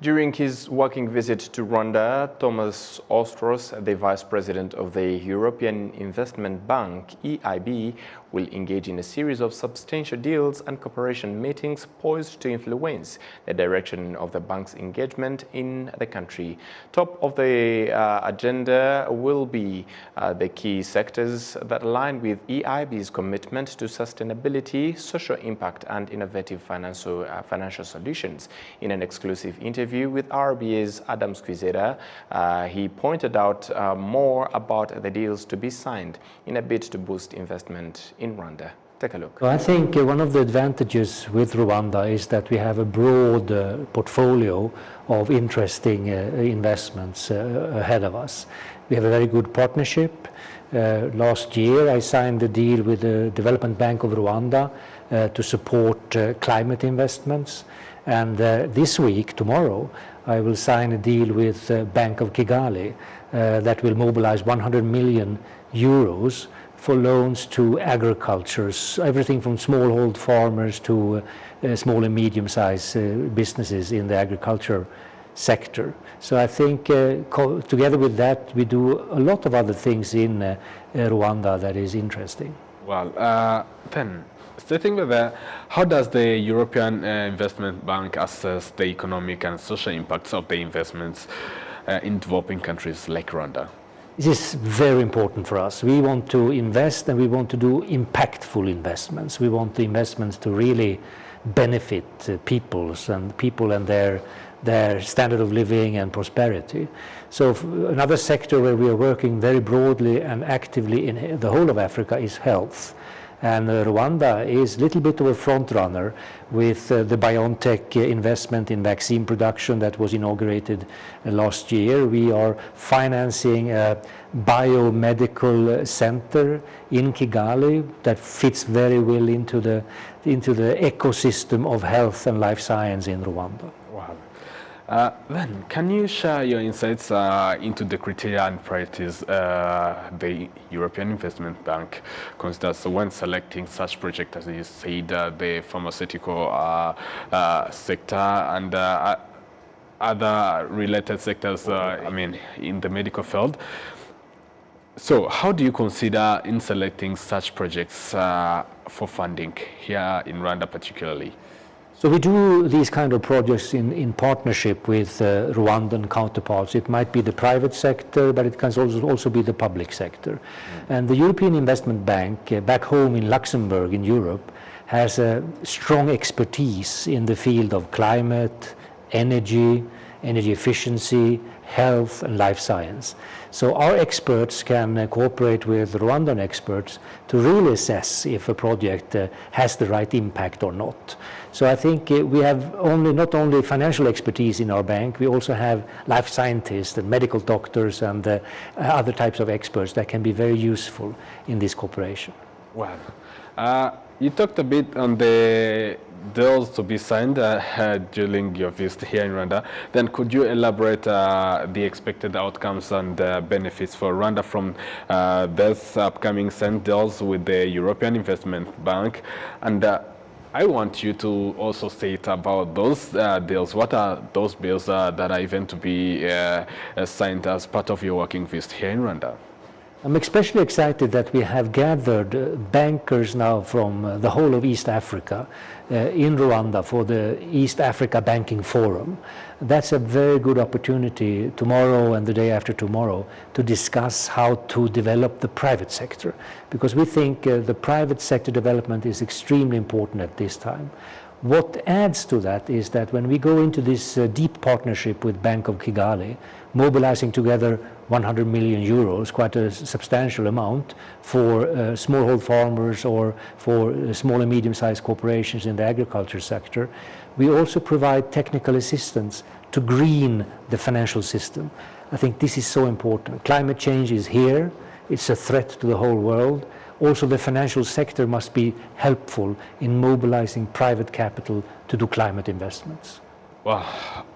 During his working visit to Rwanda, Thomas Ostros, the Vice President of the European Investment Bank, EIB, will engage in a series of substantial deals and cooperation meetings poised to influence the direction of the bank's engagement in the country. Top of the agenda will be the key sectors that align with EIB's commitment to sustainability, social impact, and innovative financial solutions. In an exclusive interview with RBA's Adam Squizera, he pointed out more about the deals to be signed in a bid to boost investment in Rwanda. Take a look. I think one of the advantages with Rwanda is that we have a broad portfolio of interesting investments ahead of us. We have a very good partnership. Last year I signed a deal with the Development Bank of Rwanda to support climate investments. And this week, tomorrow, I will sign a deal with Bank of Kigali that will mobilize 100 million euros for loans to agriculture, everything from smallhold farmers to small and medium-sized businesses in the agriculture sector. So I think together with that, we do a lot of other things in Rwanda that is interesting. Well, then, starting with that, how does the European Investment Bank assess the economic and social impacts of the investments in developing countries like Rwanda? This is very important for us. We want to invest and we want to do impactful investments. We want the investments to really benefit people and their standard of living and prosperity. So another sector where we are working very broadly and actively in the whole of Africa is health. And Rwanda is a little bit of a front runner with the BioNTech investment in vaccine production that was inaugurated last year. We are financing a biomedical center in Kigali that fits very well into the ecosystem of health and life science in Rwanda. Wow. Then, can you share your insights into the criteria and priorities the European Investment Bank considers when selecting such projects, as you said, the pharmaceutical sector and other related sectors, in the medical field? So, how do you consider in selecting such projects for funding here in Rwanda particularly? So we do these kind of projects in partnership with Rwandan counterparts. It might be the private sector, but it can also be the public sector. And the European Investment Bank, back home in Luxembourg in Europe, has a strong expertise in the field of climate, energy efficiency, health and life science. So our experts can cooperate with Rwandan experts to really assess if a project has the right impact or not. So I think we have not only financial expertise in our bank, we also have life scientists and medical doctors and other types of experts that can be very useful in this cooperation. Wow. You talked a bit on the deals to be signed during your visit here in Rwanda. Then could you elaborate the expected outcomes and benefits for Rwanda from this upcoming signed deals with the European Investment Bank? And I want you to also say it about those deals. What are those bills that are even to be signed as part of your working visit here in Rwanda? I'm especially excited that we have gathered bankers now from the whole of East Africa in Rwanda for the East Africa Banking Forum. That's a very good opportunity tomorrow and the day after tomorrow to discuss how to develop the private sector, because we think the private sector development is extremely important at this time. What adds to that is that when we go into this deep partnership with Bank of Kigali, mobilizing together 100 million euros, quite a substantial amount for smallhold farmers or for small and medium-sized corporations in the agriculture sector, we also provide technical assistance to green the financial system. I think this is so important. Climate change is here. It's a threat to the whole world. Also, the financial sector must be helpful in mobilizing private capital to do climate investments. Well,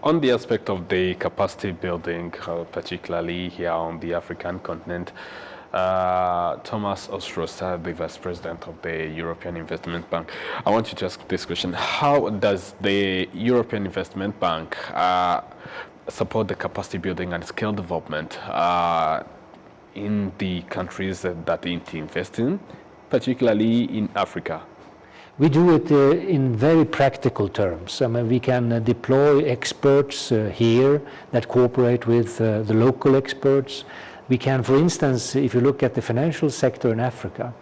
on the aspect of the capacity building, particularly here on the African continent, Thomas Ostros, the Vice President of the European Investment Bank. I want you to ask this question. How does the European Investment Bank support the capacity building and skill development in the countries that it invests in, particularly in Africa? We do it in very practical terms. I mean, we can deploy experts here that cooperate with the local experts. We can, for instance, if you look at the financial sector in Africa,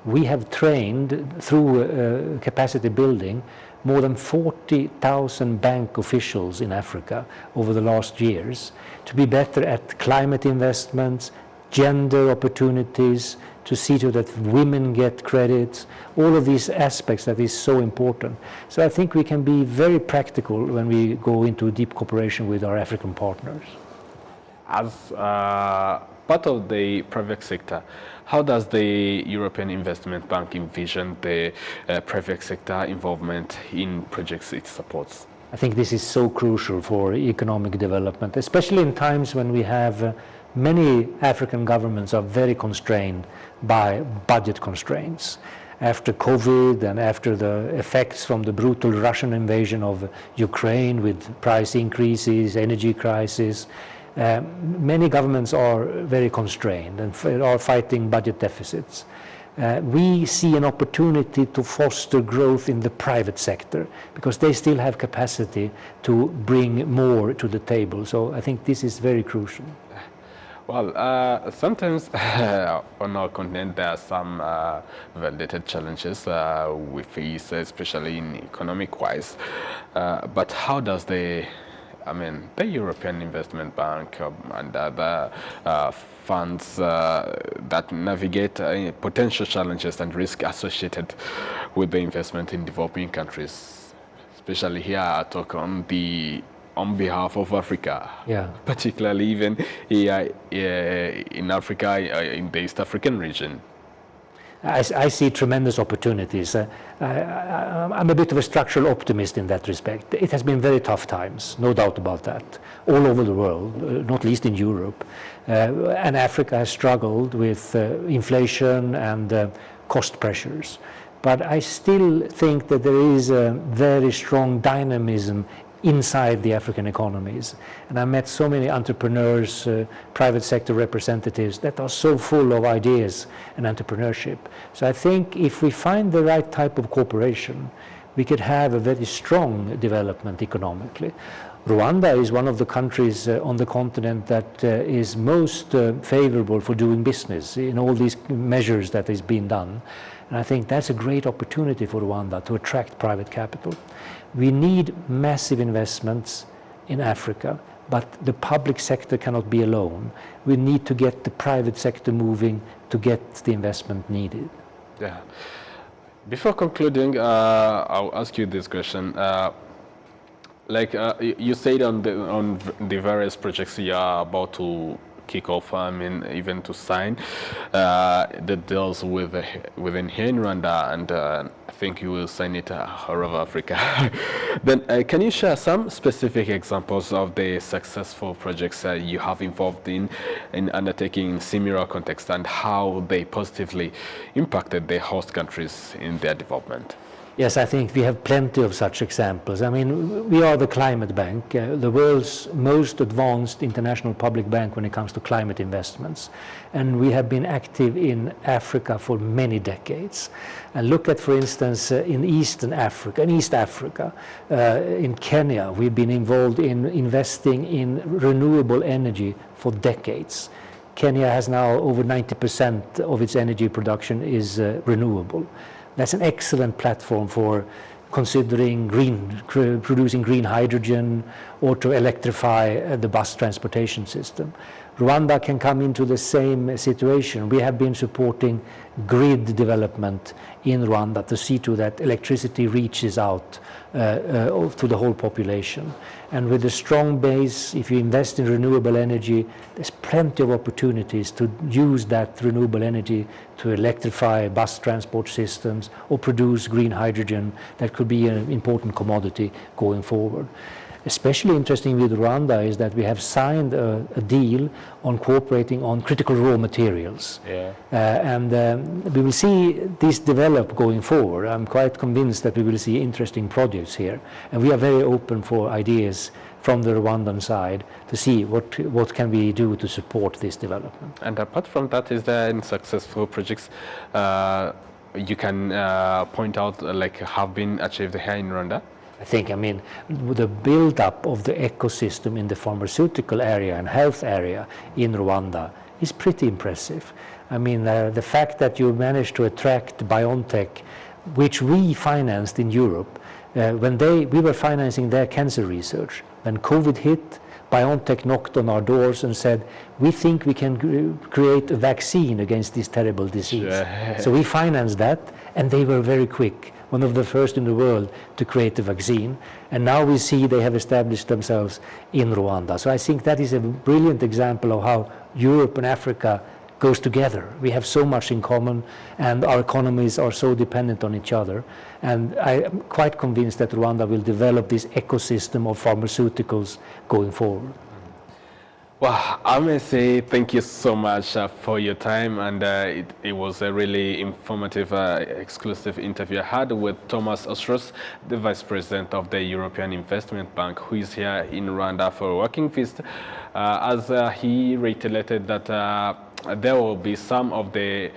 we have trained through capacity building more than 40,000 bank officials in Africa over the last years to be better at climate investments, gender opportunities, to see to that women get credits, all of these aspects that is so important. So I think we can be very practical when we go into deep cooperation with our African partners. As part of the private sector, how does the European Investment Bank envision the private sector involvement in projects it supports? I think this is so crucial for economic development, especially in times when we have many African governments are very constrained by budget constraints. After COVID and after the effects from the brutal Russian invasion of Ukraine with price increases, energy crisis, many governments are very constrained and are fighting budget deficits. We see an opportunity to foster growth in the private sector because they still have capacity to bring more to the table. So I think this is very crucial. Well, sometimes on our continent there are some validated challenges we face, especially in economic-wise. But how does the European Investment Bank and other funds that navigate potential challenges and risk associated with the investment in developing countries, especially here I talk on behalf of Africa, particularly even here in Africa, in the East African region? I see tremendous opportunities. I'm a bit of a structural optimist in that respect. It has been very tough times, no doubt about that, all over the world, not least in Europe. And Africa has struggled with inflation and cost pressures. But I still think that there is a very strong dynamism inside the African economies. And I met so many entrepreneurs, private sector representatives that are so full of ideas and entrepreneurship. So I think if we find the right type of cooperation, we could have a very strong development economically. Rwanda is one of the countries on the continent that is most favorable for doing business in all these measures that is being done. And I think that's a great opportunity for Rwanda to attract private capital. We need massive investments in Africa, but the public sector cannot be alone. We need to get the private sector moving to get the investment needed. Yeah. Before concluding, I'll ask you this question. You said on the various projects you are about to kick off, even to sign the deals within here in Rwanda, and I think you will sign it all over Africa. Then can you share some specific examples of the successful projects you have involved in undertaking similar context and how they positively impacted the host countries in their development? Yes, I think we have plenty of such examples. I mean, we are the climate bank, the world's most advanced international public bank when it comes to climate investments. And we have been active in Africa for many decades. And look at, for instance, in East Africa, in Kenya, we've been involved in investing in renewable energy for decades. Kenya has now over 90% of its energy production is renewable. That's an excellent platform for considering producing green hydrogen or to electrify the bus transportation system. Rwanda can come into the same situation. We have been supporting grid development in Rwanda to see to that electricity reaches out to the whole population. And with a strong base, if you invest in renewable energy, there's plenty of opportunities to use that renewable energy to electrify bus transport systems or produce green hydrogen that could be an important commodity going forward. especially interesting with Rwanda is that we have signed a deal on cooperating on critical raw materials. And we will see this develop going forward. I'm quite convinced that we will see interesting projects here. And we are very open for ideas from the Rwandan side to see what can we do to support this development. And apart from that, is there any successful projects you can point out like have been achieved here in Rwanda? I think, I mean, the build-up of the ecosystem in the pharmaceutical area and health area in Rwanda is pretty impressive. I mean, the fact that you managed to attract BioNTech, which we financed in Europe, when we were financing their cancer research. When COVID hit, BioNTech knocked on our doors and said, we think we can create a vaccine against this terrible disease. So we financed that, and they were very quick, one of the first in the world to create a vaccine. And now we see they have established themselves in Rwanda. So I think that is a brilliant example of how Europe and Africa goes together. We have so much in common, and our economies are so dependent on each other. And I am quite convinced that Rwanda will develop this ecosystem of pharmaceuticals going forward. Well, I may say thank you so much for your time, and it was a really informative, exclusive interview I had with Thomas Ostros, the Vice President of the European Investment Bank, who is here in Rwanda for a working visit, as he reiterated that there will be some of the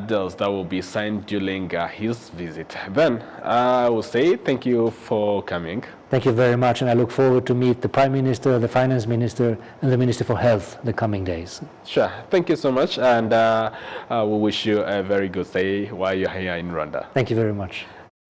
deals that will be signed during his visit. Then I will say thank you for coming. Thank you very much, and I look forward to meet the Prime Minister, the Finance Minister, and the Minister for Health the coming days. Sure. Thank you so much, and we wish you a very good stay while you're here in Rwanda. Thank you very much.